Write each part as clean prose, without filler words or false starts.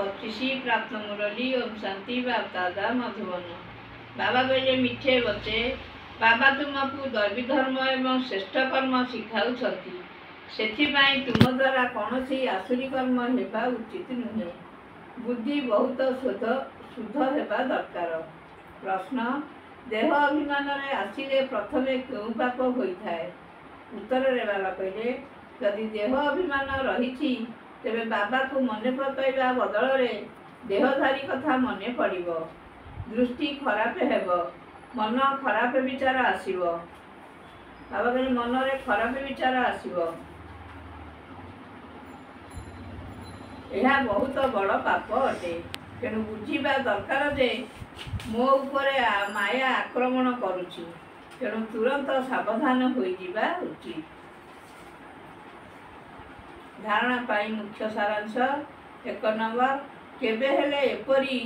बत्तीसी प्राप्त मुरली ओम शांति बाप दादा मधुबन। बाबा कहले मिठे बच्चे, बाबा तुमको दैवी धर्म एवं श्रेष्ठ कर्म शिखाऊ से तुम द्वारा कौन सी आसुरी कर्म हेबा उचित नुहे। बुद्धि बहुत शुद्ध हेबा दरकार। प्रश्न, देह अभिमान आसिले प्रथमे क्यों पाप होता है? उत्तर रे बाबा कहले, यदि देह अभिमान रही तेरे बाबा को मन पकड़ा बदल में देहधारी कथा मन पड़ब, दृष्टि खराब हेब, मन खराब विचार आसब। बाबा कहले मन रे खराब विचार आसब, यह बहुत बड़ पाप अटे। तेणु बुझा दरकार जे मो उपरे माया आक्रमण करुछि, तेणु तुरंत सावधान हो जावा उचित। धारणा पाई मुख्य सारांश। 1 नंबर, केबे हेले एपरी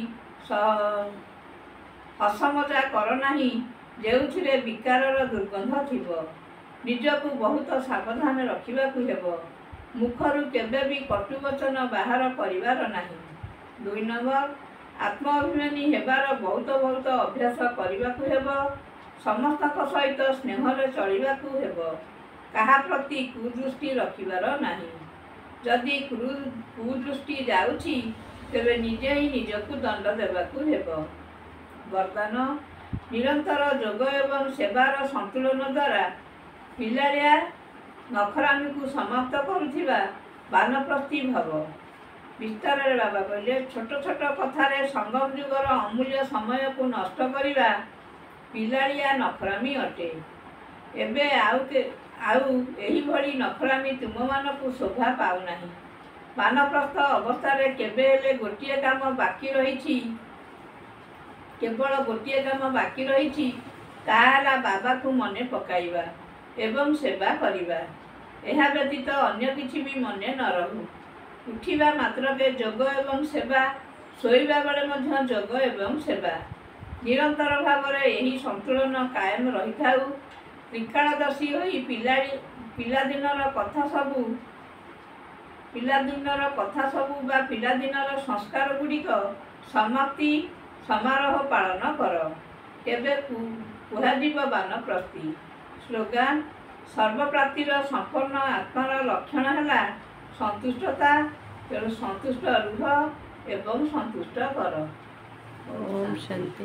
हसमजा कर नाही जेउथिरे विकारर दुर्गंध थिबो। निजकु बहुत सावधान रखिबाकु हेबो। मुखरु केबे भी कटुवचन बाहर करिवार नाही। 2 नंबर, आत्माभिमानी हेबार बहुत अभ्यास करिबाकु हेबो। समस्तक सहित स्नेहरे चलिबाकु हेबो। कहा प्रति कुदृष्टि रखिबार नाही। जदि कुदृष्टि जाउछि तेबे निजे ही निजकु दंड देबाकु हेबो। वरदान, निरंतर योग एवं सेवार संतुलन द्वारा पिलारिया नखरामी को समाप्त करुथिबा वानप्रस्थी भव। विस्तार रे बाबा कहले, छोट छोट कथारे संगम युगर अमूल्य समय को नष्ट करिबा पिलारिया नखरामी अटे। एबे आउ एही भली नखरामी तुम मानकु शोभा पाउ नाही। वानप्रस्थ अवस्था केबे हेले गोटिए काम बाकी रही, केवल गोटिए काम बाकी रही, ताला बाबा को मने पकाइबा एवं सेवा करिबा। एहा व्यतीत अन्य किछि भी मने न रहू। उठिबा मात्रके जोग एवं सेवा, शोइबा बेले मध्य जोग एवं सेवा। निरंतर भावरे एही संतुलन कायम रही थाउ। त्रिकालदर्शी होई पिलादिनर कथा सबू बा पिलादिनर संस्कार गुड़िक समाप्ति समारोह पालन कर। केबे कुहाजिब वानप्रस्थी। स्लोगान, सर्वप्राप्तिर संपन्न आत्मार लक्षण है संतुष्टता। तेणु संतुष्ट रुह एवं संतुष्ट कर। ओम शांति।